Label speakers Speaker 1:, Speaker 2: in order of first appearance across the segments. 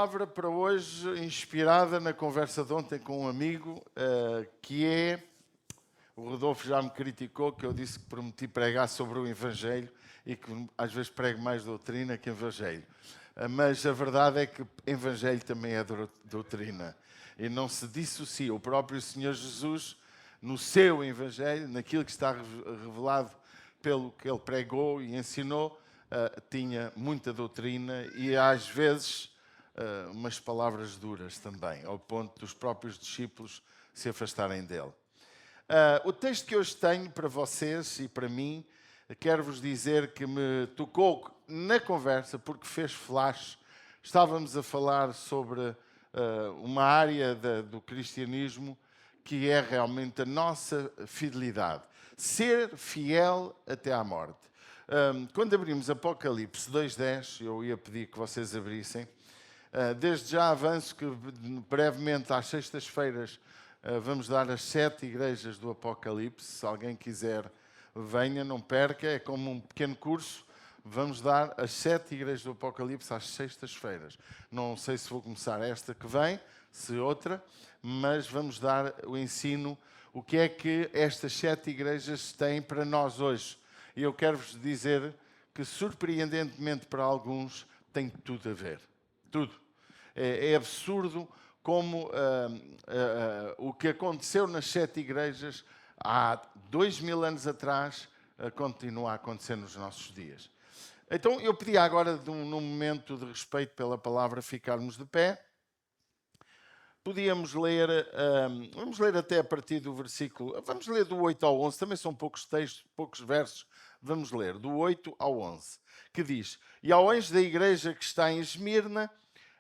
Speaker 1: palavra para hoje, inspirada na conversa de ontem com um amigo, que é... O Rodolfo já me criticou que eu disse que prometi pregar sobre o Evangelho e que às vezes prego mais doutrina que Evangelho. Mas a verdade é que Evangelho também é doutrina. E não se dissocia. O próprio Senhor Jesus, no seu Evangelho, naquilo que está revelado pelo que ele pregou e ensinou, tinha muita doutrina e às vezes umas palavras duras também, ao ponto dos próprios discípulos se afastarem dele. O texto que hoje tenho para vocês e para mim, quero-vos dizer que me tocou na conversa porque fez flash. Estávamos a falar sobre uma área do cristianismo que é realmente a nossa fidelidade. Ser fiel até à morte. Quando abrimos Apocalipse 2:10, eu ia pedir que vocês abrissem. Desde já avanço que brevemente às sextas-feiras vamos dar as 7 igrejas do Apocalipse. Se alguém quiser, venha, não perca. É como um pequeno curso. Vamos dar as 7 igrejas do Apocalipse às sextas-feiras. Não sei se vou começar esta que vem, se outra, mas vamos dar o ensino. O que é que estas 7 igrejas têm para nós hoje? E eu quero-vos dizer que, surpreendentemente para alguns, tem tudo a ver. Tudo. É absurdo como o que aconteceu nas 7 igrejas há 2000 anos atrás continua a acontecer nos nossos dias. Então eu pedi agora, num momento de respeito pela palavra, ficarmos de pé. Podíamos ler, vamos ler até a partir do versículo, vamos ler do 8 ao 11, também são poucos textos, poucos versos, vamos ler do 8 ao 11, que diz: E ao anjo da igreja que está em Esmirna,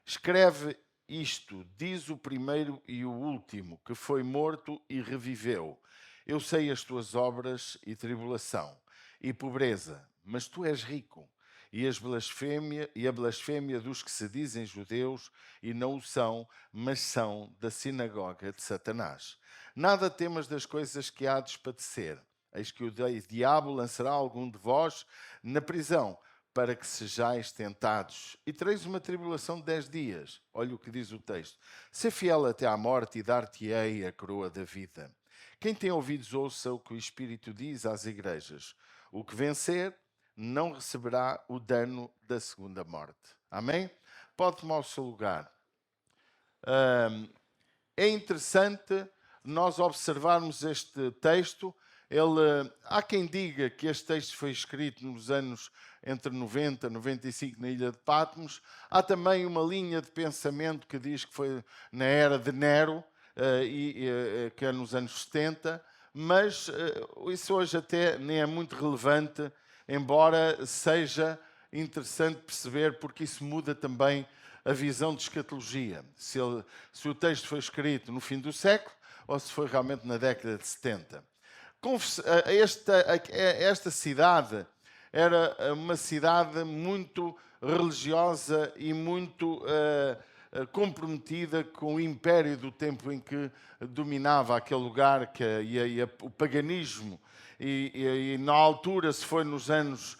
Speaker 1: escreve isto, diz o primeiro e o último, que foi morto e reviveu. Eu sei as tuas obras e tribulação e pobreza, mas tu és rico. E a blasfémia dos que se dizem judeus e não o são, mas são da sinagoga de Satanás. Nada temas das coisas que há de padecer. Eis que o diabo lançará algum de vós na prisão, para que sejais tentados, e tereis uma tribulação de 10 dias. Olha o que diz o texto. Ser fiel até à morte e dar-te-ei a coroa da vida. Quem tem ouvidos ouça o que o Espírito diz às igrejas. O que vencer não receberá o dano da segunda morte. Amém? Pode tomar o seu lugar. É interessante nós observarmos este texto. Há quem diga que este texto foi escrito nos anos entre 90 e 95 na ilha de Patmos. Há também uma linha de pensamento que diz que foi na era de Nero, que é nos anos 70, mas isso hoje até nem é muito relevante, embora seja interessante perceber, porque isso muda também a visão de escatologia. Se o texto foi escrito no fim do século ou se foi realmente na década de 70. Esta cidade era uma cidade muito religiosa e muito comprometida com o império do tempo em que dominava aquele lugar, o paganismo. E na altura, se foi nos anos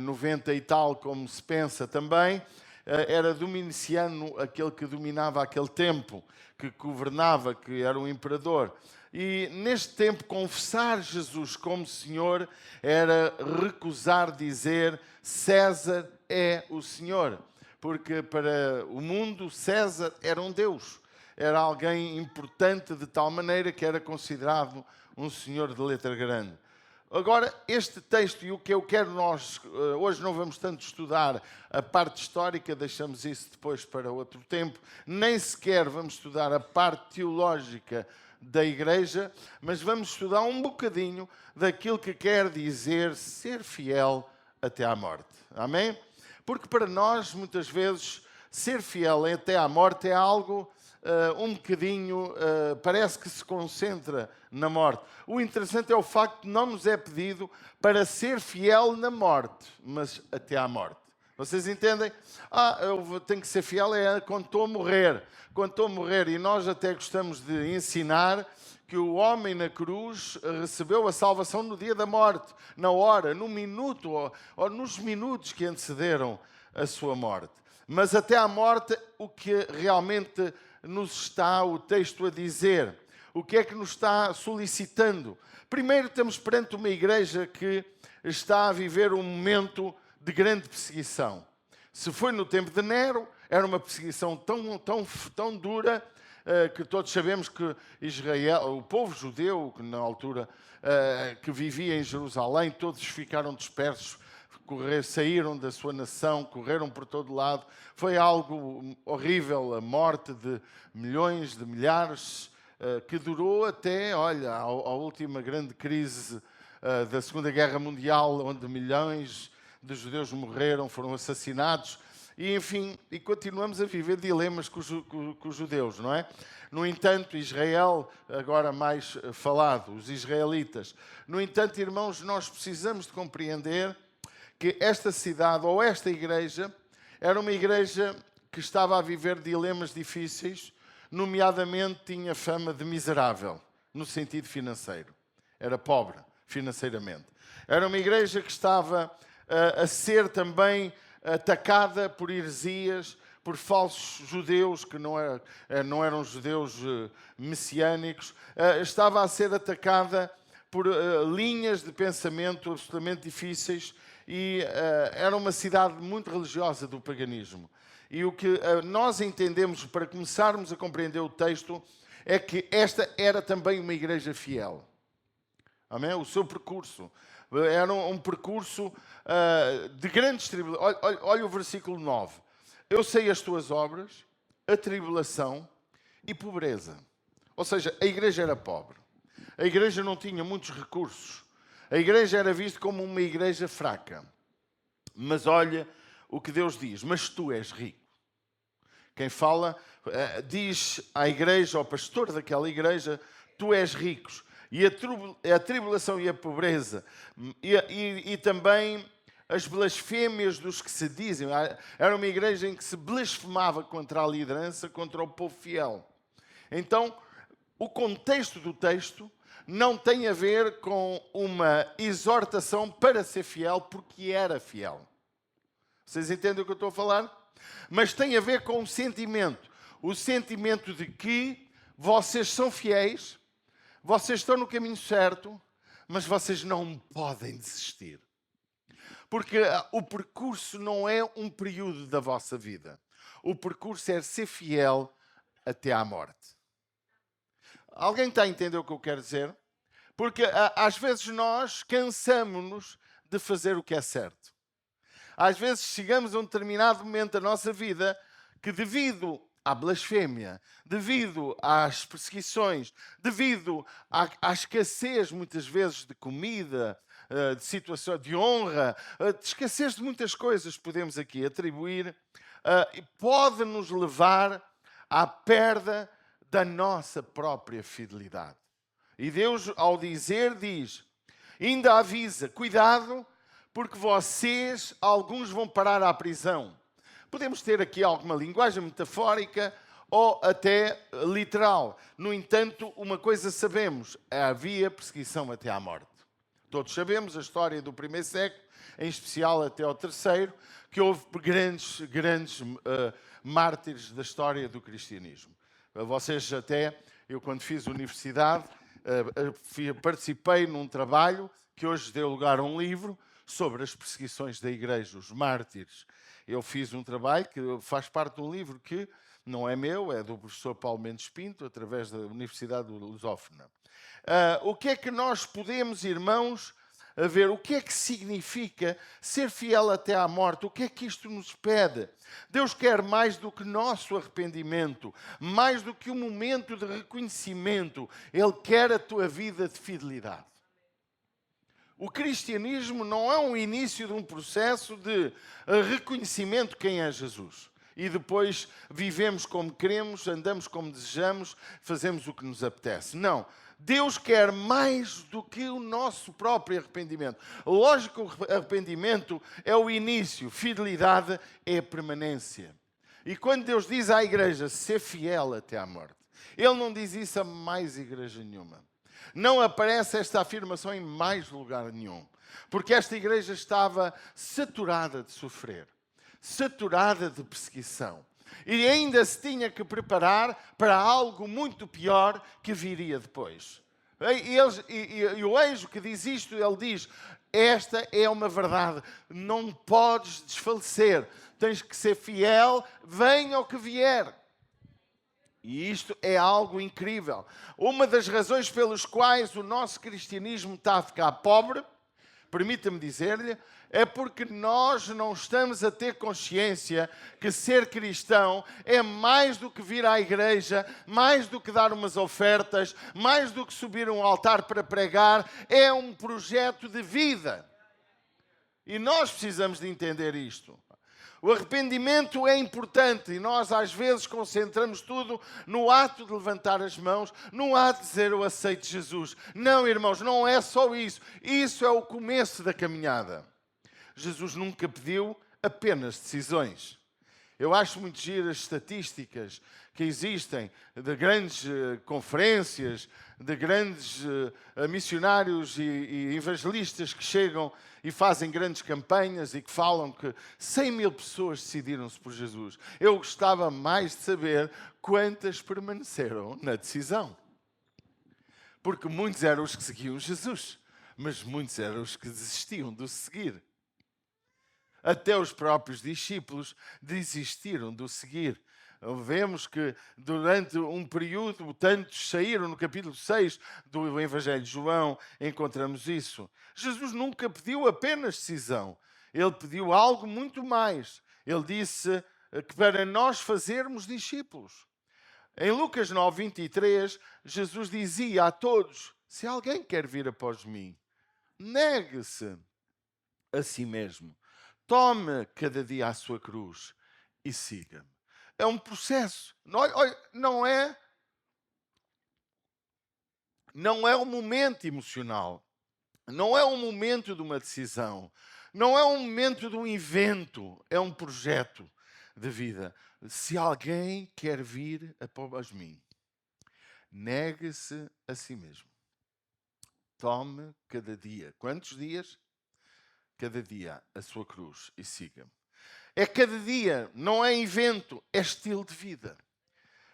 Speaker 1: 90 e tal, como se pensa também, era Dominiciano aquele que dominava aquele tempo, que governava, que era o imperador. E neste tempo, confessar Jesus como Senhor era recusar dizer César é o Senhor. Porque para o mundo, César era um Deus. Era alguém importante de tal maneira que era considerado um senhor de letra grande. Agora, este texto e o que eu quero hoje não vamos tanto estudar a parte histórica, deixamos isso depois para outro tempo, nem sequer vamos estudar a parte teológica da igreja, mas vamos estudar um bocadinho daquilo que quer dizer ser fiel até à morte. Amém? Porque para nós, muitas vezes, ser fiel até à morte é algo um bocadinho, parece que se concentra na morte. O interessante é o facto de não nos é pedido para ser fiel na morte, mas até à morte. Vocês entendem? Eu tenho que ser fiel quando estou a morrer. Quando estou a morrer, e nós até gostamos de ensinar que o homem na cruz recebeu a salvação no dia da morte, na hora, no minuto ou nos minutos que antecederam a sua morte. Mas até à morte, o que realmente nos está o texto a dizer? O que é que nos está solicitando? Primeiro, estamos perante uma igreja que está a viver um momento de grande perseguição. Se foi no tempo de Nero, era uma perseguição tão dura que todos sabemos que Israel, o povo judeu, que na altura que vivia em Jerusalém, todos ficaram dispersos, saíram da sua nação, correram por todo lado. Foi algo horrível, a morte de milhões, de milhares, que durou até, olha, a última grande crise da Segunda Guerra Mundial, onde milhões de judeus morreram, foram assassinados. E, enfim, e continuamos a viver dilemas com os judeus, não é? No entanto, Israel, agora mais falado, os israelitas. No entanto, irmãos, nós precisamos de compreender que esta cidade ou esta igreja era uma igreja que estava a viver dilemas difíceis, nomeadamente tinha fama de miserável, no sentido financeiro. Era pobre financeiramente. Era uma igreja que estava a ser também atacada por heresias, por falsos judeus, que não eram judeus messiânicos. Estava a ser atacada por linhas de pensamento absolutamente difíceis e era uma cidade muito religiosa do paganismo. E o que nós entendemos, para começarmos a compreender o texto, é que esta era também uma igreja fiel. Amém? O seu percurso era um percurso de grandes tribulações. Olha o versículo 9. Eu sei as tuas obras, a tribulação e pobreza. Ou seja, a igreja era pobre. A igreja não tinha muitos recursos. A igreja era vista como uma igreja fraca. Mas olha o que Deus diz. Mas tu és rico. Quem fala diz à igreja, ao pastor daquela igreja, tu és rico. E a tribulação e a pobreza e também as blasfêmias dos que se dizem. Era uma igreja em que se blasfemava contra a liderança, contra o povo fiel. Então, o contexto do texto não tem a ver com uma exortação para ser fiel, porque era fiel. Vocês entendem o que eu estou a falar? Mas tem a ver com um sentimento. O sentimento de que vocês são fiéis, vocês estão no caminho certo, mas vocês não podem desistir. Porque o percurso não é um período da vossa vida. O percurso é ser fiel até à morte. Alguém está a entender o que eu quero dizer? Porque às vezes nós cansamos-nos de fazer o que é certo. Às vezes chegamos a um determinado momento da nossa vida que, devido à blasfémia, devido às perseguições, devido à escassez muitas vezes de comida, de situação de honra, de escassez de muitas coisas podemos aqui atribuir, pode nos levar à perda da nossa própria fidelidade. E Deus, ao dizer, diz, ainda avisa, cuidado, porque vocês, alguns vão parar à prisão. Podemos ter aqui alguma linguagem metafórica ou até literal. No entanto, uma coisa sabemos, havia perseguição até à morte. Todos sabemos a história do primeiro século, em especial até ao terceiro, que houve grandes mártires da história do cristianismo. Vocês até, eu quando fiz universidade, participei num trabalho que hoje deu lugar a um livro sobre as perseguições da igreja, os mártires. Eu fiz um trabalho que faz parte de um livro que não é meu, é do professor Paulo Mendes Pinto, através da Universidade de Lusófona. O que é que nós podemos, irmãos, a ver o que é que significa ser fiel até à morte? O que é que isto nos pede? Deus quer mais do que nosso arrependimento, mais do que um momento de reconhecimento. Ele quer a tua vida de fidelidade. O cristianismo não é um início de um processo de reconhecimento de quem é Jesus. E depois vivemos como queremos, andamos como desejamos, fazemos o que nos apetece. Não. Deus quer mais do que o nosso próprio arrependimento. Lógico que o arrependimento é o início, fidelidade é a permanência. E quando Deus diz à igreja ser fiel até à morte, Ele não diz isso a mais igreja nenhuma. Não aparece esta afirmação em mais lugar nenhum. Porque esta igreja estava saturada de sofrer. saturada de perseguição. E ainda se tinha que preparar para algo muito pior que viria depois. E o anjo que diz isto, ele diz: esta é uma verdade, não podes desfalecer, tens que ser fiel, venha o que vier. E isto é algo incrível. Uma das razões pelas quais o nosso cristianismo está a ficar pobre, permita-me dizer-lhe, é porque nós não estamos a ter consciência que ser cristão é mais do que vir à igreja, mais do que dar umas ofertas, mais do que subir um altar para pregar, é um projeto de vida. E nós precisamos de entender isto. O arrependimento é importante e nós às vezes concentramos tudo no ato de levantar as mãos, no ato de dizer eu aceito Jesus. Não, irmãos, não é só isso. Isso é o começo da caminhada. Jesus nunca pediu apenas decisões. Eu acho muito giro as estatísticas que existem de grandes conferências, de grandes missionários e evangelistas que chegam e fazem grandes campanhas e que falam que 100 mil pessoas decidiram-se por Jesus. Eu gostava mais de saber quantas permaneceram na decisão. Porque muitos eram os que seguiam Jesus, mas muitos eram os que desistiam de o seguir. Até os próprios discípulos desistiram de o seguir. Vemos que durante um período, tantos saíram, no capítulo 6 do Evangelho de João, encontramos isso. Jesus nunca pediu apenas decisão. Ele pediu algo muito mais. Ele disse que para nós fazermos discípulos. Em Lucas 9, 23, Jesus dizia a todos: se alguém quer vir após mim, negue-se a si mesmo. Tome cada dia a sua cruz e siga-me. É um processo. Não é um momento emocional. Não é um momento de uma decisão. Não é um momento de um evento. É um projeto de vida. Se alguém quer vir após mim, negue-se a si mesmo. Tome cada dia. Quantos dias? Cada dia a sua cruz e siga-me. É cada dia, não é evento, é estilo de vida.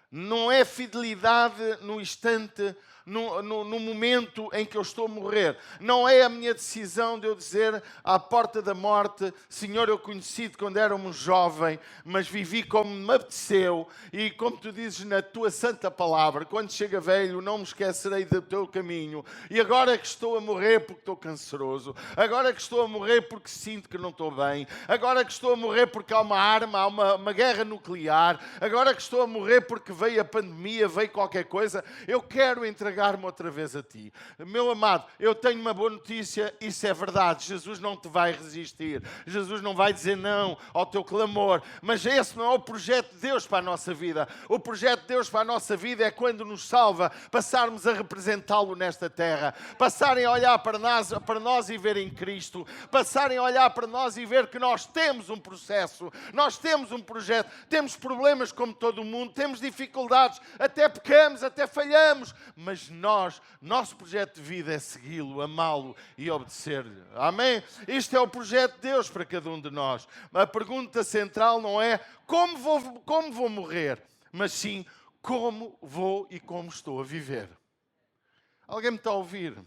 Speaker 1: Não é fidelidade no instante, no momento em que eu estou a morrer. Não é a minha decisão de eu dizer à porta da morte: Senhor, eu conheci-te quando era um jovem, mas vivi como me apeteceu. E como tu dizes na tua santa palavra, quando chega velho, não me esquecerei do teu caminho. E agora que estou a morrer porque estou canceroso, agora que estou a morrer porque sinto que não estou bem, agora que estou a morrer porque há uma arma, há uma guerra nuclear, agora que estou a morrer porque veio a pandemia, veio qualquer coisa, eu quero entregar-me outra vez a ti. Meu amado, eu tenho uma boa notícia, isso é verdade. Jesus não te vai resistir. Jesus não vai dizer não ao teu clamor. Mas esse não é o projeto de Deus para a nossa vida. O projeto de Deus para a nossa vida é quando nos salva, passarmos a representá-lo nesta terra. Passarem a olhar para nós e verem Cristo. Passarem a olhar para nós e ver que nós temos um processo. Nós temos um projeto. Temos problemas como todo mundo. Temos dificuldades, até pecamos, até falhamos, mas nosso projeto de vida é segui-lo, amá-lo e obedecer-lhe. Amém? Isto é o projeto de Deus para cada um de nós. A pergunta central não é como vou morrer, mas sim como vou e como estou a viver. Alguém me está a ouvir?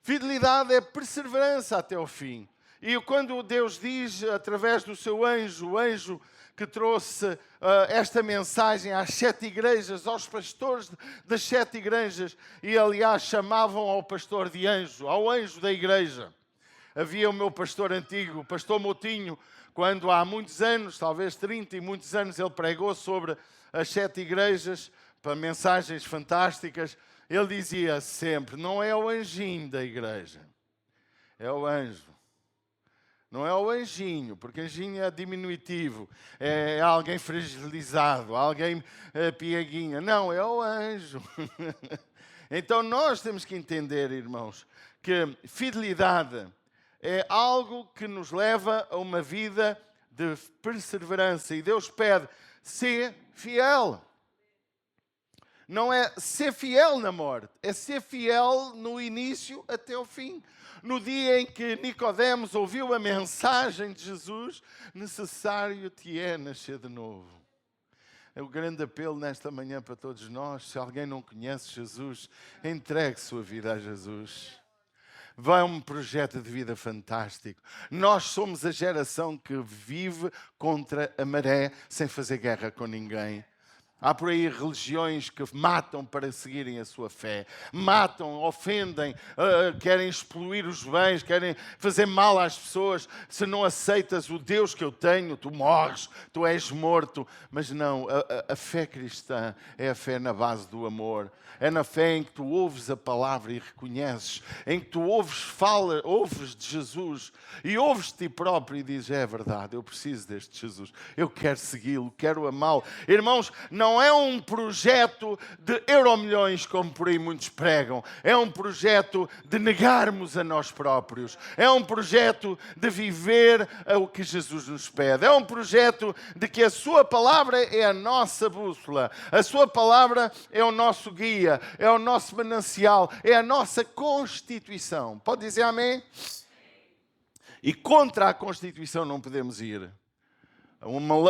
Speaker 1: Fidelidade é perseverança até ao fim. E quando Deus diz, através do seu anjo, o anjo que trouxe esta mensagem às 7 igrejas, aos pastores das 7 igrejas, e aliás chamavam ao pastor de anjo, ao anjo da igreja. Havia o meu pastor antigo, o pastor Moutinho, quando há muitos anos, talvez 30 e muitos anos, ele pregou sobre as 7 igrejas, para mensagens fantásticas. Ele dizia sempre: não é o anjinho da igreja, é o anjo. Não é o anjinho, porque anjinho é diminutivo, é alguém fragilizado, alguém pieguinha. Não, é o anjo. Então nós temos que entender, irmãos, que fidelidade é algo que nos leva a uma vida de perseverança. E Deus pede: ser fiel. Não é ser fiel na morte, é ser fiel no início até o fim. No dia em que Nicodemos ouviu a mensagem de Jesus, necessário te é nascer de novo. É o grande apelo nesta manhã para todos nós. Se alguém não conhece Jesus, entregue sua vida a Jesus. Vai um projeto de vida fantástico. Nós somos a geração que vive contra a maré, sem fazer guerra com ninguém. Há por aí religiões que matam para seguirem a sua fé. Matam, ofendem, querem explodir os bens, querem fazer mal às pessoas. Se não aceitas o Deus que eu tenho, tu morres, tu és morto. Mas não, a fé cristã é a fé na base do amor. É na fé em que tu ouves a palavra e reconheces, em que tu ouves de Jesus e ouves de ti próprio e dizes, é verdade, eu preciso deste Jesus, eu quero segui-lo, quero amá-lo. Irmãos, não é um projeto de euromilhões como por aí muitos pregam, é um projeto de negarmos a nós próprios, é um projeto de viver o que Jesus nos pede, é um projeto de que a sua palavra é a nossa bússola, a sua palavra é o nosso guia, é o nosso manancial, é a nossa Constituição. Pode dizer amém? E contra a Constituição não podemos ir.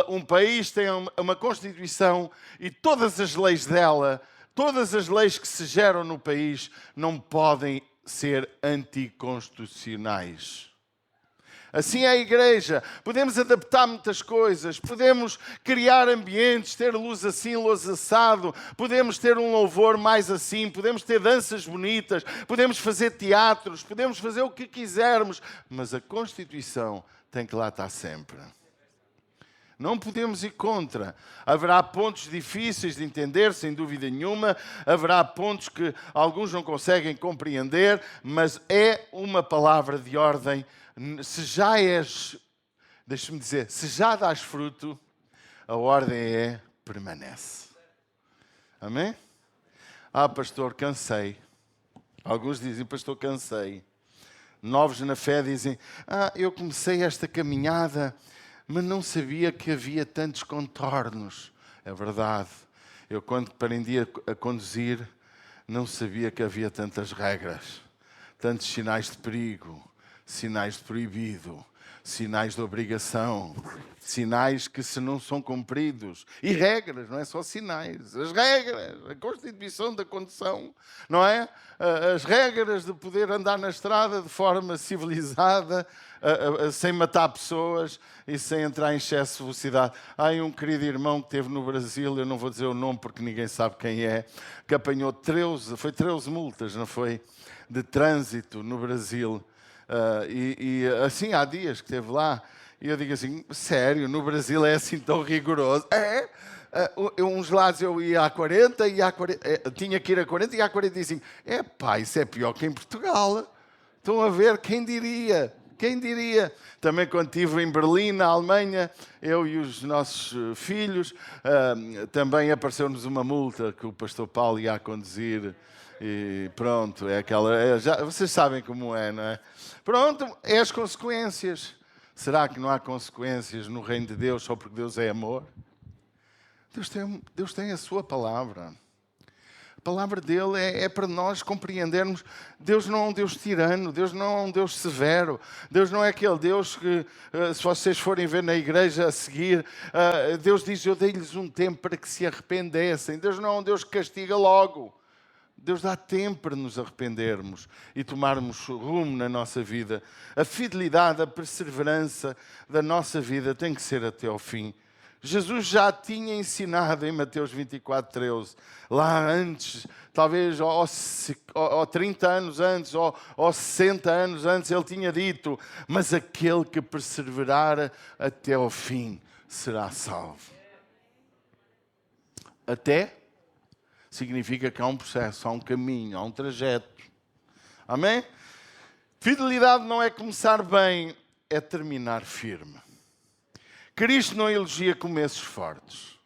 Speaker 1: Um país tem uma Constituição e todas as leis dela, todas as leis que se geram no país não podem ser anticonstitucionais. Assim é a igreja. Podemos adaptar muitas coisas, podemos criar ambientes, ter luz assim, luz assado, podemos ter um louvor mais assim, podemos ter danças bonitas, podemos fazer teatros, podemos fazer o que quisermos, mas a Constituição tem que lá estar sempre. Não podemos ir contra. Haverá pontos difíceis de entender, sem dúvida nenhuma. Haverá pontos que alguns não conseguem compreender, mas é uma palavra de ordem. Se já és, deixa-me dizer, se já dás fruto, a ordem é permanece. Amém? Ah, pastor, cansei. Alguns dizem, pastor, cansei. Novos na fé dizem, eu comecei esta caminhada, mas não sabia que havia tantos contornos. É verdade. Eu, quando aprendi a conduzir, não sabia que havia tantas regras, tantos sinais de perigo, sinais de proibido, sinais de obrigação, sinais que se não são cumpridos. E regras, não é só sinais. As regras, a Constituição da condução, não é? As regras de poder andar na estrada de forma civilizada, sem matar pessoas e sem entrar em excesso de velocidade. Há um querido irmão que esteve no Brasil, eu não vou dizer o nome porque ninguém sabe quem é, que apanhou 13 multas, não foi? De trânsito no Brasil. Assim, há dias que esteve lá, e eu digo assim, sério, no Brasil é assim tão rigoroso? Uns lados eu ia a 40, tinha que ir a 40 e a 45. Isso é pior que em Portugal. Estão a ver, quem diria? Quem diria? Também quando estive em Berlim, na Alemanha, eu e os nossos filhos, também apareceu-nos uma multa que o pastor Paulo ia a conduzir. E pronto, é aquela. Vocês sabem como é, não é? Pronto, é as consequências. Será que não há consequências no reino de Deus só porque Deus é amor? Deus tem a sua palavra. A palavra dele é para nós compreendermos. Deus não é um Deus tirano, Deus não é um Deus severo, Deus não é aquele Deus que, se vocês forem ver na igreja a seguir, Deus diz, eu dei-lhes um tempo para que se arrependessem. Deus não é um Deus que castiga logo. Deus dá tempo para nos arrependermos e tomarmos rumo na nossa vida. A fidelidade, a perseverança da nossa vida tem que ser até ao fim. Jesus já tinha ensinado em Mateus 24:13, lá antes, talvez ou 30 anos antes, ou 60 anos antes, ele tinha dito, mas aquele que perseverar até ao fim será salvo. Até significa que há um processo, há um caminho, há um trajeto. Amém? Fidelidade não é começar bem, é terminar firme. Cristo não elogia começos fortes.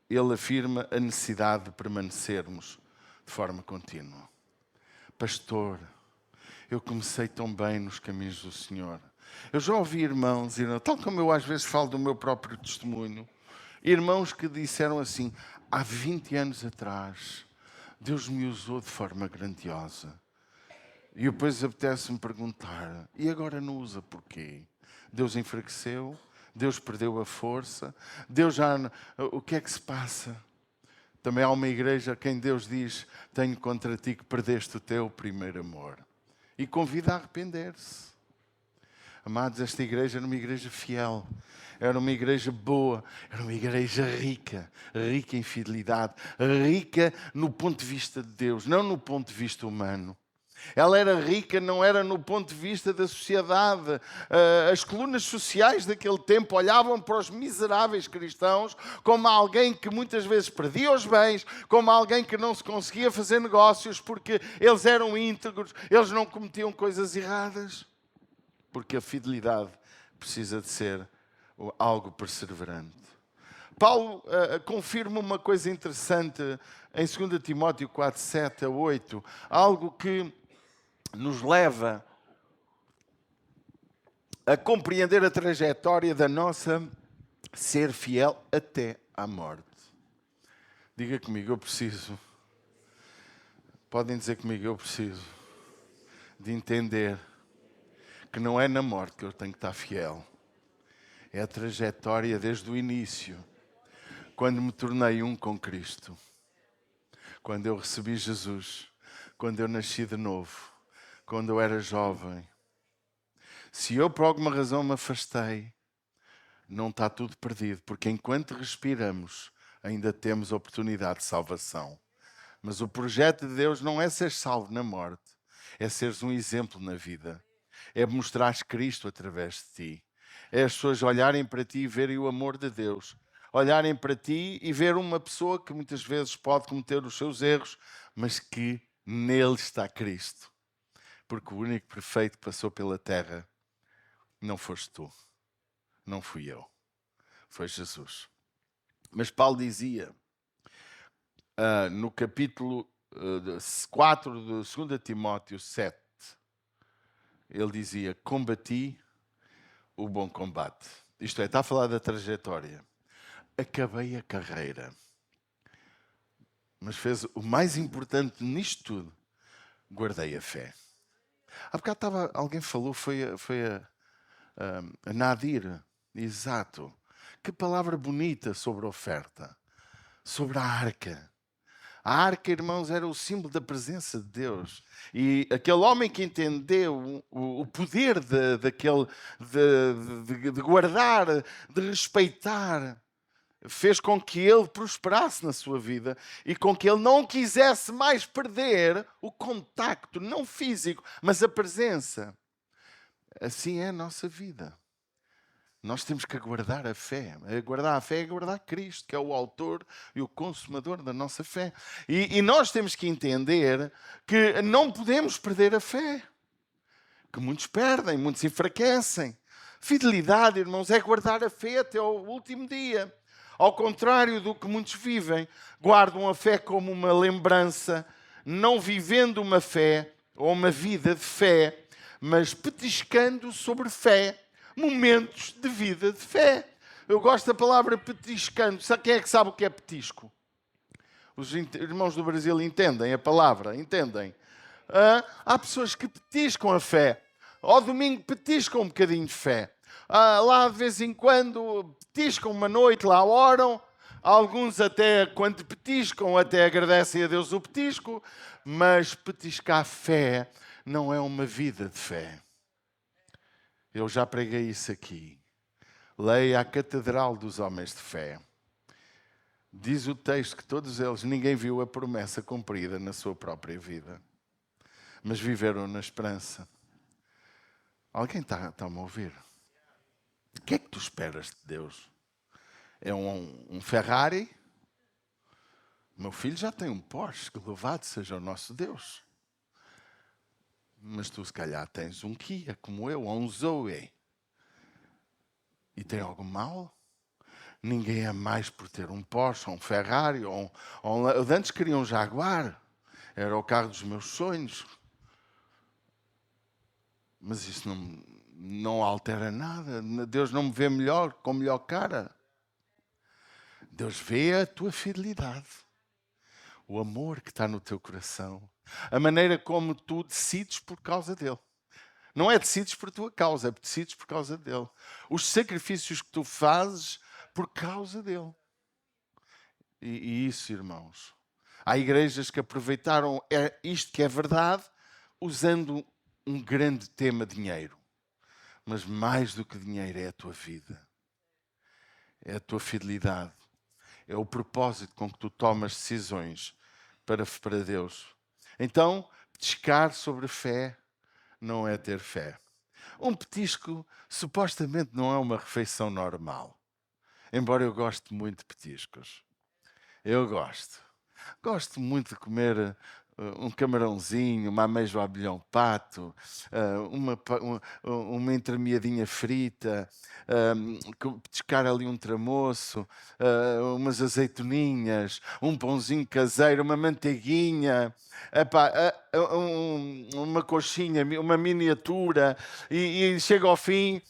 Speaker 1: Ele afirma a necessidade de permanecermos de forma contínua. Pastor, eu comecei tão bem nos caminhos do Senhor. Eu já ouvi irmãos, tal como eu às vezes falo do meu próprio testemunho, irmãos que disseram assim, há 20 anos atrás, Deus me usou de forma grandiosa. E depois apetece-me perguntar, e agora não usa porquê? Deus enfraqueceu? Deus perdeu a força? Deus já... O que é que se passa? Também há uma igreja a quem Deus diz, tenho contra ti que perdeste o teu primeiro amor. E convida a arrepender-se. Amados, esta igreja era uma igreja fiel, era uma igreja boa, era uma igreja rica, rica em fidelidade, rica no ponto de vista de Deus, não no ponto de vista humano. Ela era rica, não era no ponto de vista da sociedade. As colunas sociais daquele tempo olhavam para os miseráveis cristãos como alguém que muitas vezes perdia os bens, como alguém que não se conseguia fazer negócios porque eles eram íntegros, eles não cometiam coisas erradas. Porque a fidelidade precisa de ser algo perseverante. Paulo confirma uma coisa interessante em 2 Timóteo 4, 7 a 8, algo que nos leva a compreender a trajetória da nossa ser fiel até à morte. Diga comigo, eu preciso. Podem dizer comigo, eu preciso de entender que não é na morte que eu tenho que estar fiel. É a trajetória desde o início, quando me tornei um com Cristo, quando eu recebi Jesus, quando eu nasci de novo, quando eu era jovem. Se eu por alguma razão me afastei, não está tudo perdido, porque enquanto respiramos, ainda temos oportunidade de salvação. Mas o projeto de Deus não é ser salvo na morte, é seres um exemplo na vida. É mostrares Cristo através de ti. É as pessoas olharem para ti e verem o amor de Deus. Olharem para ti e ver uma pessoa que muitas vezes pode cometer os seus erros, mas que nele está Cristo. Porque o único perfeito que passou pela terra não foste tu, não fui eu, foi Jesus. Mas Paulo dizia, no capítulo 4 de 2 Timóteo 7, ele dizia, combati o bom combate. Isto é, está a falar da trajetória. Acabei a carreira. Mas fez o mais importante nisto tudo, guardei a fé. Há bocado alguém falou, foi a Nadir, exato. Que palavra bonita sobre a oferta, sobre a arca. A arca, irmãos, era o símbolo da presença de Deus. E aquele homem que entendeu o poder de guardar, de respeitar, fez com que ele prosperasse na sua vida e com que ele não quisesse mais perder o contacto, não físico, mas a presença. Assim é a nossa vida. Nós temos que aguardar a fé. Aguardar a fé é aguardar Cristo, que é o autor e o consumador da nossa fé. E nós temos que entender que não podemos perder a fé. Que muitos perdem, muitos enfraquecem. Fidelidade, irmãos, é guardar a fé até ao último dia. Ao contrário do que muitos vivem, guardam a fé como uma lembrança, não vivendo uma fé ou uma vida de fé, mas petiscando sobre fé momentos de vida de fé. Eu gosto da palavra petiscando. Quem é que sabe o que é petisco? Os irmãos do Brasil entendem a palavra, entendem? Há pessoas que petiscam a fé. Ao domingo petiscam um bocadinho de fé. Lá de vez em quando petiscam uma noite, lá oram. Alguns até, quando petiscam, até agradecem a Deus o petisco. Mas petiscar fé não é uma vida de fé. Eu já preguei isso aqui. Leia a Catedral dos Homens de Fé. Diz o texto que todos eles, ninguém viu a promessa cumprida na sua própria vida. Mas viveram na esperança. Alguém está-me a ouvir? O que é que tu esperas de Deus? É um Ferrari? Meu filho já tem um Porsche, que louvado seja o nosso Deus. Mas tu se calhar tens um Kia, como eu, ou um Zoe. E tem algo mal? Ninguém é mais por ter um Porsche, ou um Ferrari, ou antes queria um Jaguar. Era o carro dos meus sonhos. Mas isso não altera nada. Deus não me vê melhor, com melhor cara. Deus vê a tua fidelidade, o amor que está no teu coração, a maneira como tu decides por causa dele. Não é decides por tua causa, é decides por causa dele. Os sacrifícios que tu fazes por causa dele. E isso, irmãos. Há igrejas que aproveitaram isto que é verdade, usando um grande tema, dinheiro. Mas mais do que dinheiro é a tua vida. É a tua fidelidade. É o propósito com que tu tomas decisões para Deus. Então, petiscar sobre fé não é ter fé. Um petisco supostamente não é uma refeição normal. Embora eu goste muito de petiscos. Eu gosto. Gosto muito de comer um camarãozinho, uma ameijoa à abelhão pato, uma entremeadinha frita, petiscar ali um tramoço, umas azeitoninhas, um pãozinho caseiro, uma manteiguinha, epá, uma coxinha, uma miniatura, e chega ao fim,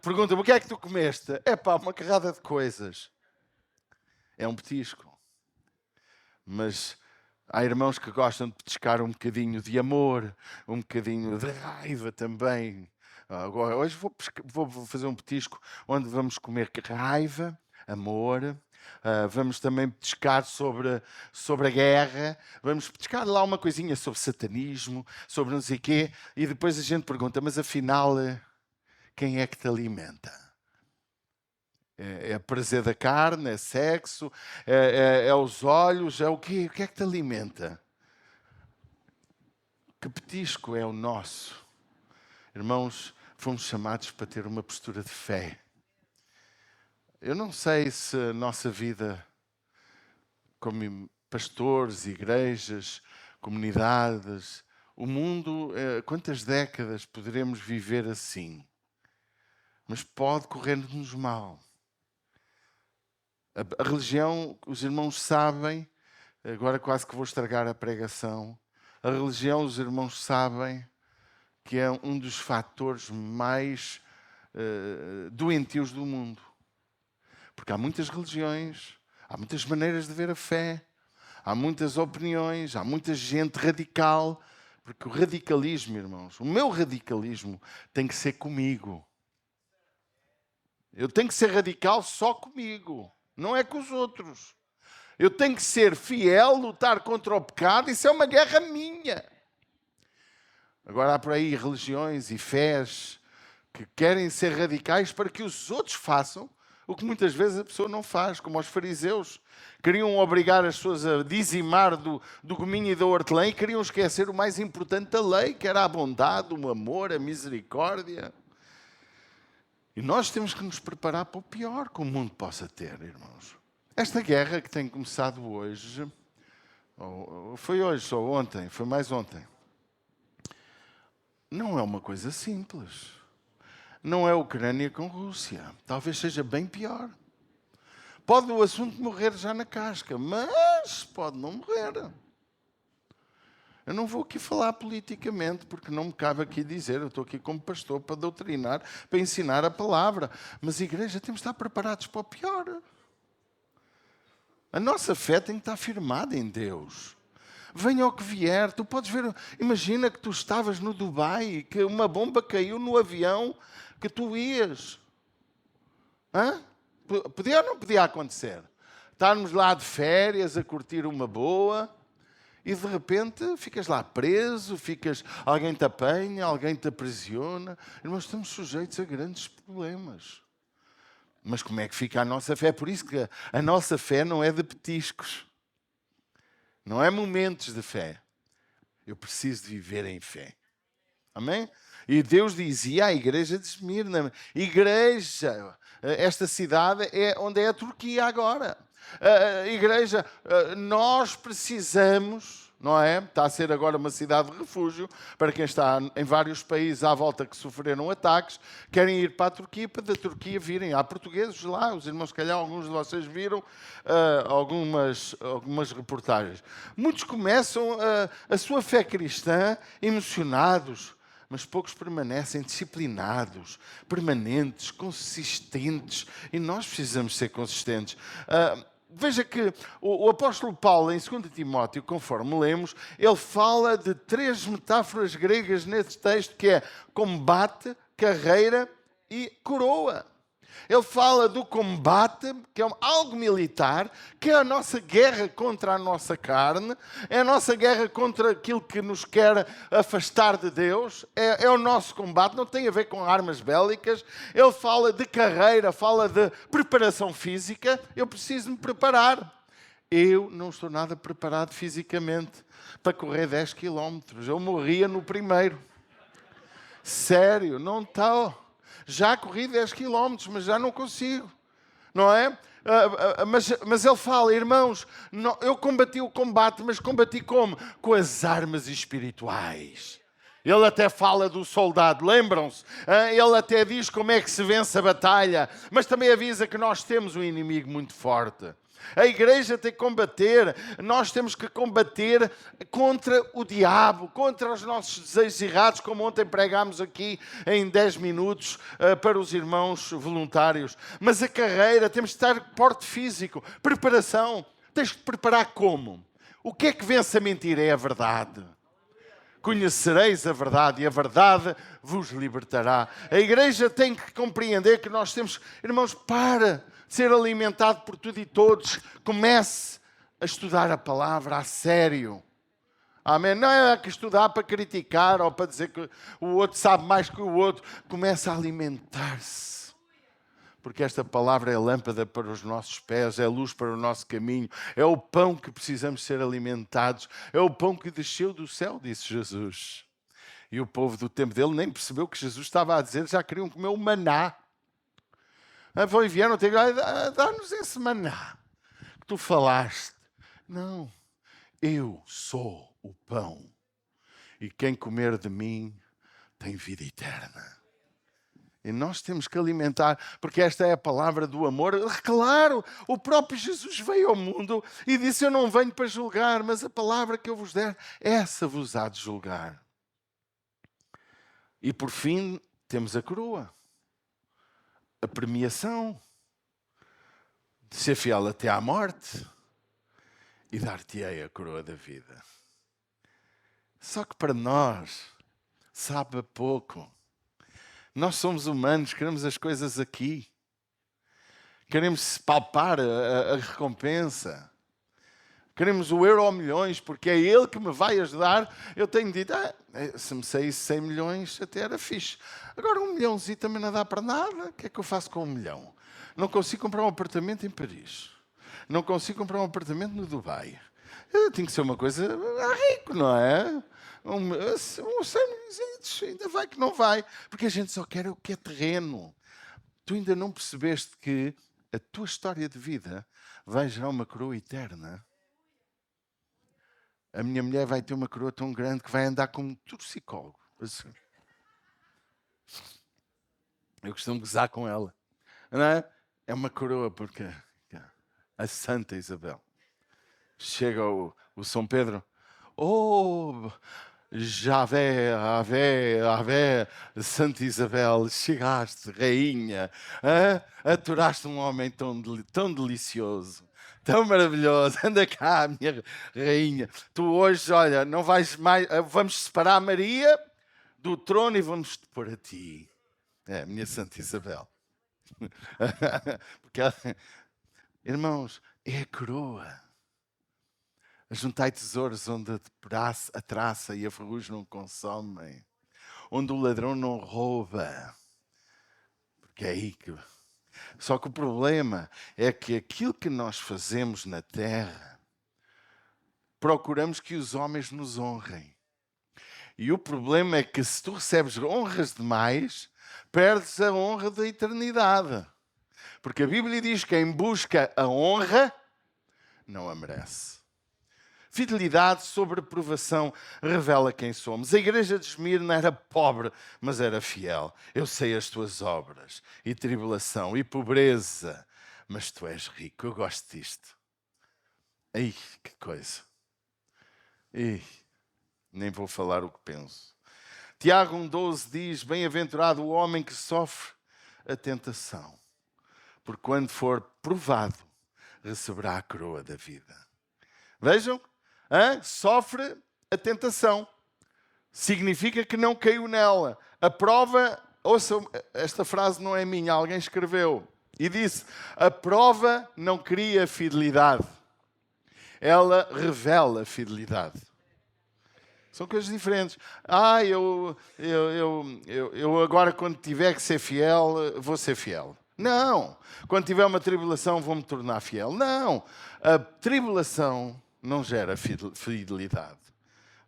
Speaker 1: pergunta-me: o que é que tu comeste? Epá, uma carrada de coisas. É um petisco. Mas há irmãos que gostam de petiscar um bocadinho de amor, um bocadinho de raiva também. Agora, hoje vou fazer um petisco onde vamos comer raiva, amor, vamos também petiscar sobre a guerra, vamos petiscar lá uma coisinha sobre satanismo, sobre não sei o quê, e depois a gente pergunta: mas afinal, quem é que te alimenta? É prazer da carne, é sexo, é os olhos, é o quê? O que é que te alimenta? Que petisco é o nosso? Irmãos, fomos chamados para ter uma postura de fé. Eu não sei se a nossa vida, como pastores, igrejas, comunidades, o mundo, quantas décadas poderemos viver assim? Mas pode correr-nos mal. A religião, os irmãos sabem, agora quase que vou estragar a pregação, a religião, os irmãos sabem que é um dos fatores mais doentios do mundo. Porque há muitas religiões, há muitas maneiras de ver a fé, há muitas opiniões, há muita gente radical. Porque o radicalismo, irmãos, o meu radicalismo tem que ser comigo. Eu tenho que ser radical só comigo. Não é com os outros. Eu tenho que ser fiel, lutar contra o pecado. Isso é uma guerra minha. Agora há por aí religiões e fés que querem ser radicais para que os outros façam o que muitas vezes a pessoa não faz, como os fariseus. Queriam obrigar as pessoas a dizimar do gominho e da hortelã e queriam esquecer o mais importante da lei, que era a bondade, o amor, a misericórdia. E nós temos que nos preparar para o pior que o mundo possa ter, irmãos. Esta guerra que tem começado hoje, ou foi hoje, ou ontem, foi mais ontem, não é uma coisa simples. Não é a Ucrânia com a Rússia. Talvez seja bem pior. Pode o assunto morrer já na casca, mas pode não morrer. Eu não vou aqui falar politicamente, porque não me cabe aqui dizer. Eu estou aqui como pastor para doutrinar, para ensinar a palavra. Mas, igreja, temos de estar preparados para o pior. A nossa fé tem que estar firmada em Deus. Venha o que vier, tu podes ver. Imagina que tu estavas no Dubai, que uma bomba caiu no avião que tu ias. Hã? Podia ou não podia acontecer? Estarmos lá de férias, a curtir uma boa, e de repente ficas lá preso, alguém te apanha, alguém te aprisiona. Irmãos, estamos sujeitos a grandes problemas. Mas como é que fica a nossa fé? É por isso que a nossa fé não é de petiscos. Não é momentos de fé. Eu preciso de viver em fé. Amém? E Deus dizia à igreja de Esmirna: igreja, esta cidade é onde é a Turquia agora. Igreja, nós precisamos, não é? Está a ser agora uma cidade de refúgio para quem está em vários países à volta que sofreram ataques, querem ir para a Turquia, para da Turquia virem. Há portugueses lá, os irmãos, se calhar, alguns de vocês viram algumas reportagens. Muitos começam a sua fé cristã emocionados. mas poucos permanecem disciplinados, permanentes, consistentes. E nós precisamos ser consistentes. Veja que o apóstolo Paulo, em 2 Timóteo, conforme lemos, ele fala de 3 metáforas gregas nesse texto, que é combate, carreira e coroa. Ele fala do combate, que é algo militar, que é a nossa guerra contra a nossa carne, é a nossa guerra contra aquilo que nos quer afastar de Deus, é o nosso combate, não tem a ver com armas bélicas. Ele fala de carreira, fala de preparação física. Eu preciso me preparar. Eu não estou nada preparado fisicamente para correr 10 quilómetros. Eu morria no primeiro. Sério, não estou. Já corri 10 quilómetros, mas já não consigo, não é? Mas ele fala, irmãos, eu combati o combate, mas combati como? Com as armas espirituais. Ele até fala do soldado, lembram-se? Ele até diz como é que se vence a batalha, mas também avisa que nós temos um inimigo muito forte. A igreja tem que combater, nós temos que combater contra o diabo, contra os nossos desejos errados, como ontem pregámos aqui em 10 minutos para os irmãos voluntários. Mas a carreira, temos de estar porte físico, preparação. Tens de preparar como? O que é que vence a mentira? É a verdade. Conhecereis a verdade e a verdade vos libertará. A igreja tem que compreender que nós temos, irmãos, para ser alimentado por tudo e todos, comece a estudar a palavra a sério. Amém? Não é que estudar para criticar ou para dizer que o outro sabe mais que o outro. Comece a alimentar-se. Porque esta palavra é lâmpada para os nossos pés, é luz para o nosso caminho, é o pão que precisamos ser alimentados, é o pão que desceu do céu, disse Jesus. E o povo do tempo dele nem percebeu o que Jesus estava a dizer, já queriam comer o maná. Vão e vieram ter dá-nos esse maná que tu falaste. Não, eu sou o pão. E quem comer de mim tem vida eterna. E nós temos que alimentar, porque esta é a palavra do amor. Claro, o próprio Jesus veio ao mundo e disse, eu não venho para julgar, mas a palavra que eu vos der, essa vos há de julgar. E por fim, temos a coroa. A premiação de ser fiel até à morte e dar-te-ei a coroa da vida. Só que para nós, sabe pouco. Nós somos humanos, queremos as coisas aqui. Queremos palpar a recompensa. Queremos o euro ou milhões, porque é ele que me vai ajudar. Eu tenho dito, se me saísse 100 milhões, até era fixe. Agora 1 milhãozinho também não dá para nada. O que é que eu faço com 1 milhão? Não consigo comprar um apartamento em Paris. Não consigo comprar um apartamento no Dubai. Tem que ser uma coisa rico, não é? Um 100 milhões, ainda vai que não vai. Porque a gente só quer o que é terreno. Tu ainda não percebeste que a tua história de vida vai gerar uma coroa eterna. A minha mulher vai ter uma coroa tão grande que vai andar como um torcicólogo. Eu costumo gozar com ela. Não é? É uma coroa porque a Santa Isabel. Chega o São Pedro. Oh, Javé, Ave, Santa Isabel, chegaste, rainha. Aturaste um homem tão delicioso. Tão maravilhoso, anda cá, minha rainha. Tu hoje, olha, não vais mais. Vamos separar a Maria do trono e vamos te pôr a ti. É, minha Santa Isabel. Porque irmãos, é a coroa. Ajuntai tesouros onde a traça e a ferrugem não consomem, onde o ladrão não rouba. Porque é aí que. Só que o problema é que aquilo que nós fazemos na terra, procuramos que os homens nos honrem. E o problema é que se tu recebes honras demais, perdes a honra da eternidade. Porque a Bíblia diz que quem busca a honra não a merece. Fidelidade sobre provação revela quem somos. A igreja de Esmirna era pobre, mas era fiel. Eu sei as tuas obras, e tribulação, e pobreza, mas tu és rico. Eu gosto disto. Ei, que coisa. Ei, nem vou falar o que penso. Tiago 1,12 diz: bem-aventurado o homem que sofre a tentação, porque quando for provado, receberá a coroa da vida. Vejam, sofre a tentação. Significa que não caiu nela. A prova, ouçam, esta frase não é minha, alguém escreveu e disse: a prova não cria fidelidade, ela revela fidelidade. São coisas diferentes. Eu agora, quando tiver que ser fiel, vou ser fiel. Não. Quando tiver uma tribulação, vou-me tornar fiel. Não. A tribulação não gera fidelidade.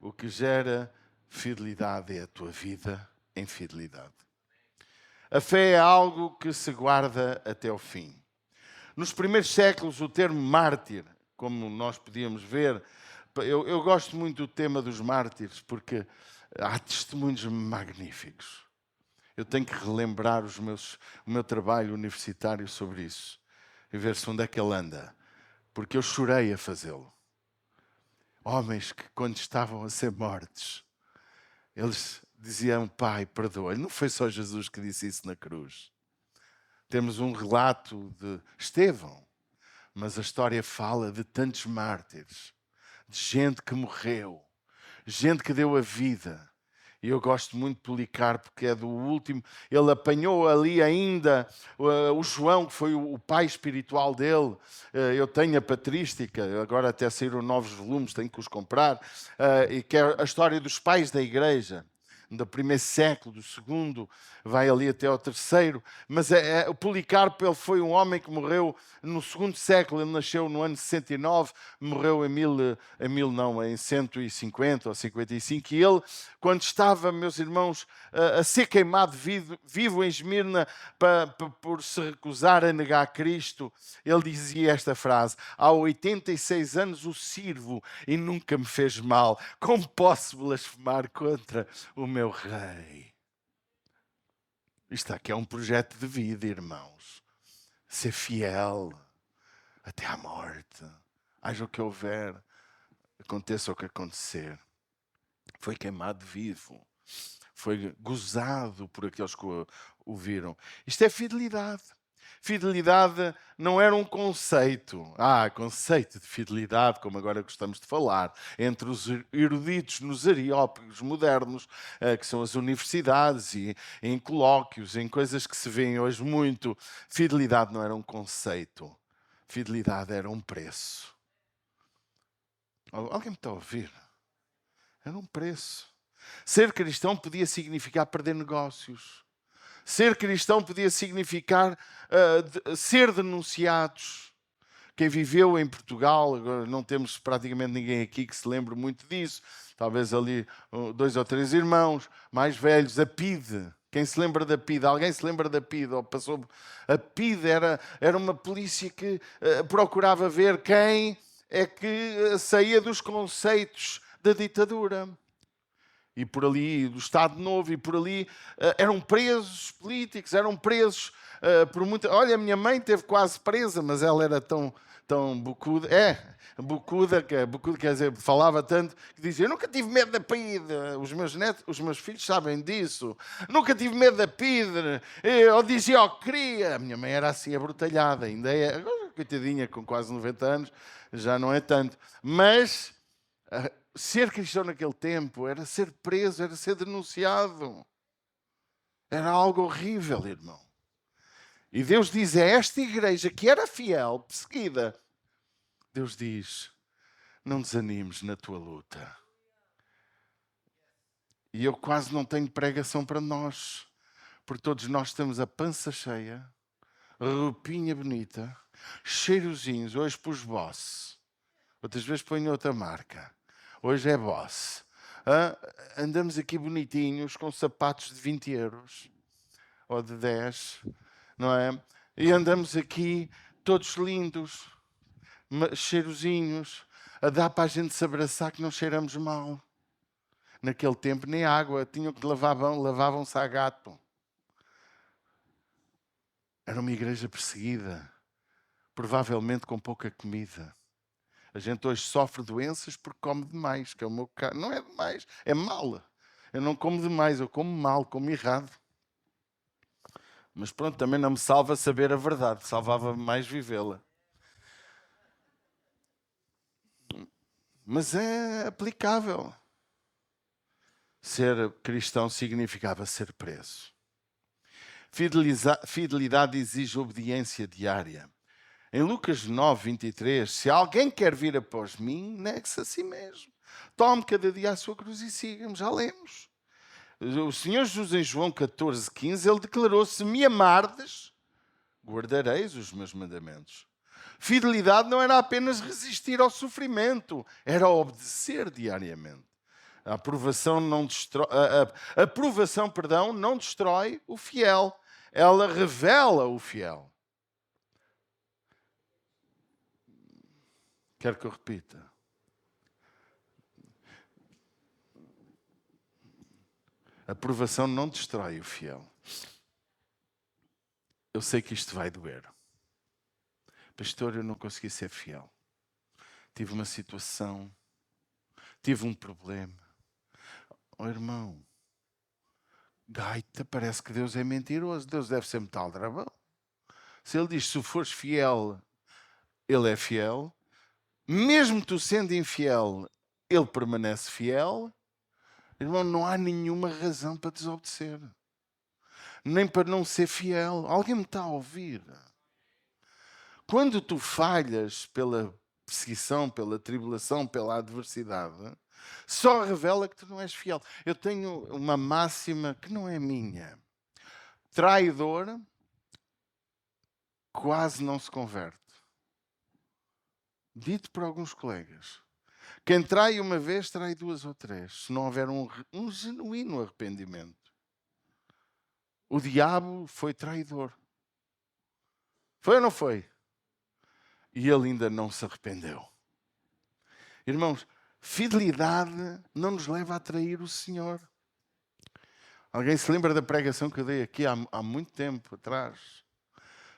Speaker 1: O que gera fidelidade é a tua vida em fidelidade. A fé é algo que se guarda até ao fim. Nos primeiros séculos, o termo mártir, como nós podíamos ver, eu gosto muito do tema dos mártires, porque há testemunhos magníficos. Eu tenho que relembrar o meu trabalho universitário sobre isso e ver se onde é que ele anda, porque eu chorei a fazê-lo. Homens que, quando estavam a ser mortos, eles diziam: Pai, perdoa. Não foi só Jesus que disse isso na cruz. Temos um relato de Estevão, mas a história fala de tantos mártires, de gente que morreu, gente que deu a vida. E eu gosto muito de Policarpo, porque é do último. Ele apanhou ali ainda o João, que foi o pai espiritual dele. Eu tenho a patrística, agora até saíram novos volumes, tenho que os comprar. E que é a história dos pais da igreja, do primeiro século, do segundo, vai ali até ao terceiro. Mas o Policarpo, ele foi um homem que morreu no segundo século. Ele nasceu no ano 69, morreu em 150 ou 55. E ele, quando estava, meus irmãos, a ser queimado vivo em Esmirna por se recusar a negar Cristo, ele dizia esta frase: há 86 anos o sirvo e nunca me fez mal. Como posso blasfemar contra o meu Rei? Isto aqui é um projeto de vida, irmãos. Ser fiel até à morte. Haja o que houver, aconteça o que acontecer. Foi queimado vivo. Foi gozado por aqueles que o viram. Isto é fidelidade. Fidelidade não era um conceito. Conceito de fidelidade, como agora gostamos de falar, entre os eruditos nos areópagos modernos, que são as universidades, e em colóquios, em coisas que se vêem hoje muito. Fidelidade não era um conceito. Fidelidade era um preço. Alguém me está a ouvir? Era um preço. Ser cristão podia significar perder negócios. Ser cristão podia significar ser denunciados. Quem viveu em Portugal, agora não temos praticamente ninguém aqui que se lembre muito disso, talvez ali 2 ou 3 irmãos mais velhos, a PIDE. Quem se lembra da PIDE? Alguém se lembra da PIDE? Ou passou? A PIDE era uma polícia que procurava ver quem é que saía dos conceitos da ditadura. E por ali, do Estado Novo, e por ali, eram presos políticos, eram presos por muita... Olha, a minha mãe esteve quase presa, mas ela era tão bocuda. Bocuda quer dizer, falava tanto, que dizia: eu nunca tive medo da PIDE. Os meus filhos sabem disso. Nunca tive medo da PIDE. Eu dizia o que queria. A minha mãe era assim, abrutalhada. Ainda é, agora, coitadinha, com quase 90 anos, já não é tanto. Mas... ser cristão naquele tempo era ser preso, era ser denunciado. Era algo horrível, irmão. E Deus diz a esta igreja que era fiel, perseguida, Deus diz: não desanimes na tua luta. E eu quase não tenho pregação para nós, porque todos nós temos a pança cheia, roupinha bonita, cheirosinhos. Hoje pus Boss, outras vezes ponho outra marca. Hoje é Boss. Andamos aqui bonitinhos, com sapatos de 20 euros, ou de 10, não é? E andamos aqui todos lindos, cheirosinhos, a dar para a gente se abraçar, que não cheiramos mal. Naquele tempo nem água, tinham que lavavam-se a gato. Era uma igreja perseguida, provavelmente com pouca comida. A gente hoje sofre doenças porque come demais, que é o meu caso. Não é demais, é mal. Eu não como demais, eu como mal, como errado. Mas pronto, também não me salva saber a verdade, salvava-me mais vivê-la. Mas é aplicável. Ser cristão significava ser preso. Fidelidade exige obediência diária. Em Lucas 9, 23, se alguém quer vir após mim, negue-se a si mesmo. Tome cada dia a sua cruz e siga-me. Já lemos. O Senhor Jesus em João 14, 15, ele declarou: se me amardes, guardareis os meus mandamentos. Fidelidade não era apenas resistir ao sofrimento, era obedecer diariamente. A aprovação não destrói, não destrói o fiel, ela revela o fiel. Quero que eu repita. A aprovação não destrói o fiel. Eu sei que isto vai doer. Pastor, eu não consegui ser fiel. Tive uma situação, tive um problema. Oh, irmão, gaita, parece que Deus é mentiroso. Deus deve ser muito aldrabão. Se ele diz, se fores fiel, ele é fiel. Mesmo tu sendo infiel, ele permanece fiel. Irmão, não há nenhuma razão para desobedecer. Nem para não ser fiel. Alguém me está a ouvir? Quando tu falhas pela perseguição, pela tribulação, pela adversidade, só revela que tu não és fiel. Eu tenho uma máxima que não é minha. Traidor quase não se converte. Dito por alguns colegas. Quem trai uma vez, trai duas ou três, se não houver um genuíno arrependimento. O diabo foi traidor. Foi ou não foi? E ele ainda não se arrependeu. Irmãos, fidelidade não nos leva a trair o Senhor. Alguém se lembra da pregação que eu dei aqui há muito tempo atrás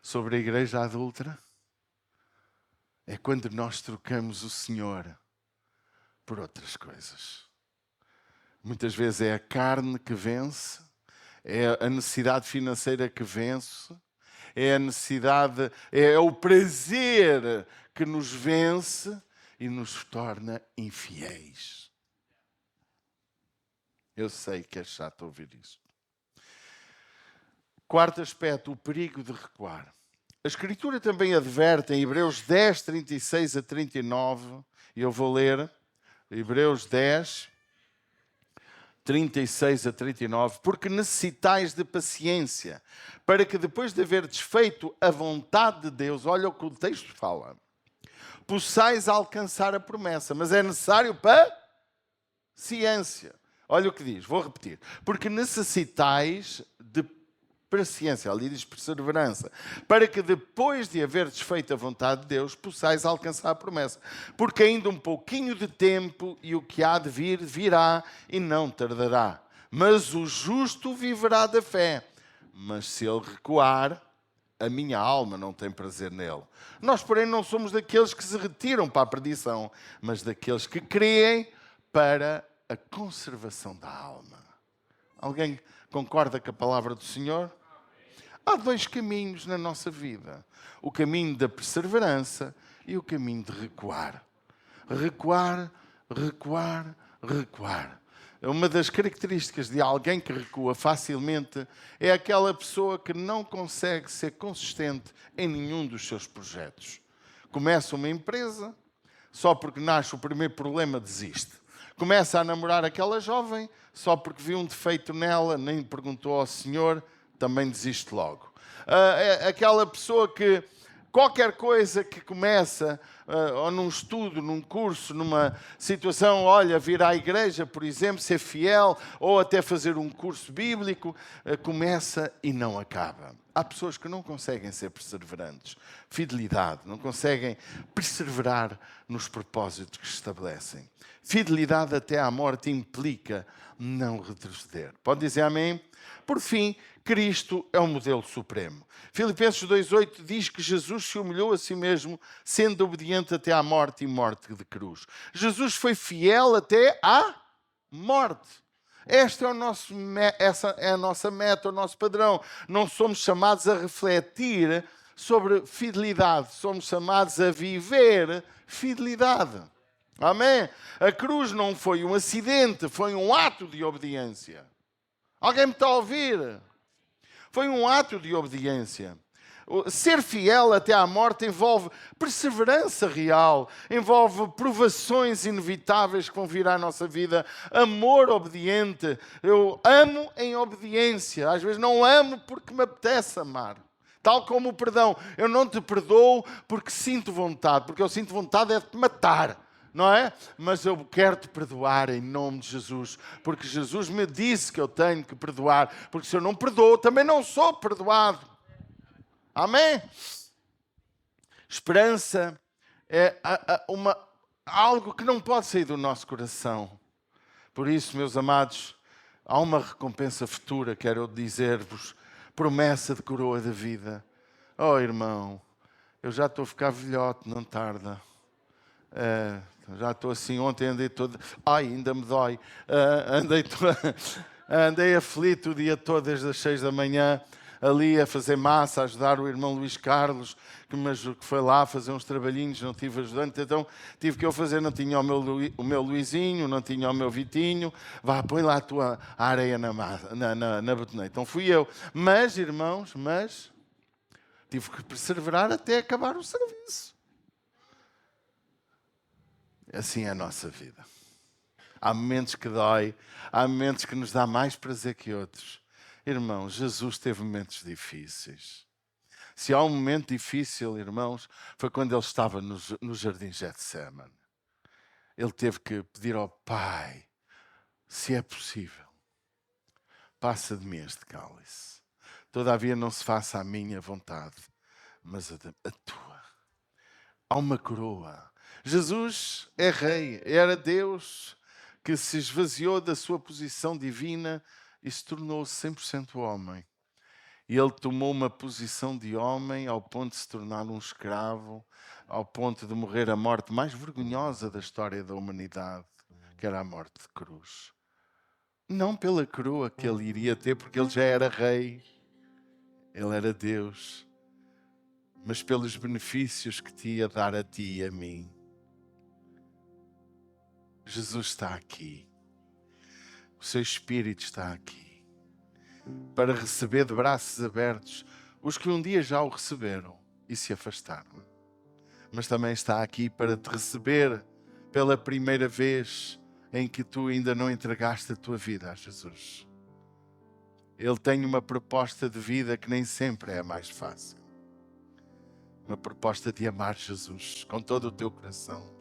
Speaker 1: sobre a igreja adúltera? É quando nós trocamos o Senhor por outras coisas. Muitas vezes é a carne que vence, é a necessidade financeira que vence, é a necessidade, é o prazer que nos vence e nos torna infiéis. Eu sei que é chato ouvir isso. Quarto aspecto, o perigo de recuar. A Escritura também adverte em Hebreus 10, 36 a 39, e eu vou ler Hebreus 10, 36 a 39, porque necessitais de paciência, para que depois de haver desfeito a vontade de Deus, olha o que o texto fala, possais alcançar a promessa, mas é necessário paciência. Olha o que diz, vou repetir. Porque necessitais de paciência, ali diz perseverança, para que depois de haver desfeito a vontade de Deus, possais alcançar a promessa. Porque ainda um pouquinho de tempo e o que há de vir, virá e não tardará. Mas o justo viverá da fé. Mas se ele recuar, a minha alma não tem prazer nele. Nós, porém, não somos daqueles que se retiram para a perdição, mas daqueles que creem para a conservação da alma. Alguém concorda com a palavra do Senhor? Há dois caminhos na nossa vida. O caminho da perseverança e o caminho de recuar. Recuar, recuar, recuar. Uma das características de alguém que recua facilmente é aquela pessoa que não consegue ser consistente em nenhum dos seus projetos. Começa uma empresa, só porque nasce o primeiro problema desiste. Começa a namorar aquela jovem, só porque viu um defeito nela, nem perguntou ao Senhor, também desiste logo. Aquela pessoa que qualquer coisa que começa, ou num estudo, num curso, numa situação, olha, vir à igreja, por exemplo, ser fiel, ou até fazer um curso bíblico, começa e não acaba. Há pessoas que não conseguem ser perseverantes. Fidelidade, não conseguem perseverar nos propósitos que estabelecem. Fidelidade até à morte implica não retroceder. Pode dizer amém? Por fim, Cristo é o modelo supremo. Filipenses 2,8 diz que Jesus se humilhou a si mesmo, sendo obediente até à morte e morte de cruz. Jesus foi fiel até à morte. Essa é a nossa meta, o nosso padrão. Não somos chamados a refletir sobre fidelidade, somos chamados a viver fidelidade. Amém? A cruz não foi um acidente, foi um ato de obediência. Alguém me está a ouvir? Foi um ato de obediência. Ser fiel até à morte envolve perseverança real, envolve provações inevitáveis que vão vir à nossa vida, amor obediente. Eu amo em obediência, às vezes não amo porque me apetece amar. Tal como o perdão, eu não te perdoo porque sinto vontade, porque eu sinto vontade é de te matar. Não é? Mas eu quero te perdoar em nome de Jesus, porque Jesus me disse que eu tenho que perdoar, porque se eu não perdoo, também não sou perdoado. Amém? Esperança é algo que não pode sair do nosso coração. Por isso, meus amados, há uma recompensa futura, quero eu dizer-vos, promessa de coroa da vida. Oh, irmão, eu já estou a ficar velhote, não tarda. Já estou assim, ontem andei todo... Ai, ainda me dói. Andei aflito o dia todo, desde as 6 da manhã, ali a fazer massa, a ajudar o irmão Luís Carlos, que foi lá fazer uns trabalhinhos, não tive ajudante, então tive que eu fazer, não tinha o meu Luizinho, não tinha o meu Vitinho, vá, põe lá a tua areia na betoneira. Então fui eu. Mas, irmãos, tive que perseverar até acabar o serviço. Assim é a nossa vida. Há momentos que dói, há momentos que nos dá mais prazer que outros. Irmãos, Jesus teve momentos difíceis. Se há um momento difícil, irmãos, foi quando ele estava no jardim de Getsemane. Ele teve que pedir ao Pai, se é possível, passa de mim este cálice. Todavia não se faça a minha vontade, mas a tua. Há uma coroa. Jesus é rei, era Deus que se esvaziou da sua posição divina e se tornou 100% homem. E ele tomou uma posição de homem ao ponto de se tornar um escravo, ao ponto de morrer a morte mais vergonhosa da história da humanidade, que era a morte de cruz. Não pela coroa que ele iria ter, porque ele já era rei, ele era Deus, mas pelos benefícios que te ia dar a ti e a mim. Jesus está aqui. O seu Espírito está aqui para receber de braços abertos os que um dia já o receberam e se afastaram. Mas também está aqui para te receber pela primeira vez em que tu ainda não entregaste a tua vida a Jesus. Ele tem uma proposta de vida que nem sempre é a mais fácil. Uma proposta de amar Jesus com todo o teu coração.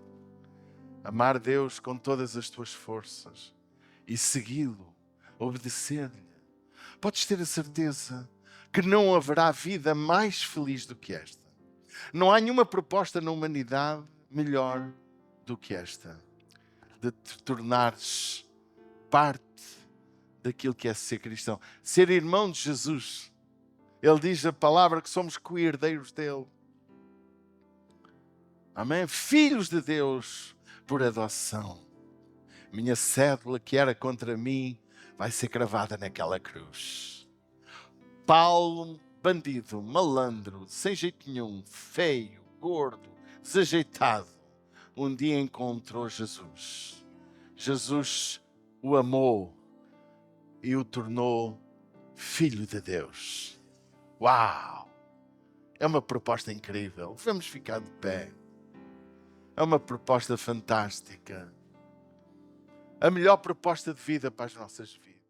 Speaker 1: Amar Deus com todas as tuas forças e segui-lo, obedecer-lhe. Podes ter a certeza que não haverá vida mais feliz do que esta. Não há nenhuma proposta na humanidade melhor do que esta, de te tornares parte daquilo que é ser cristão. Ser irmão de Jesus. Ele diz a palavra que somos co-herdeiros dele. Amém? Filhos de Deus por adoção. Minha cédula que era contra mim vai ser cravada naquela cruz. Paulo, bandido, malandro, sem jeito nenhum, feio, gordo, desajeitado, um dia encontrou Jesus. Jesus o amou e o tornou filho de Deus. Uau! É uma proposta incrível. Vamos ficar de pé. É uma proposta fantástica. A melhor proposta de vida para as nossas vidas.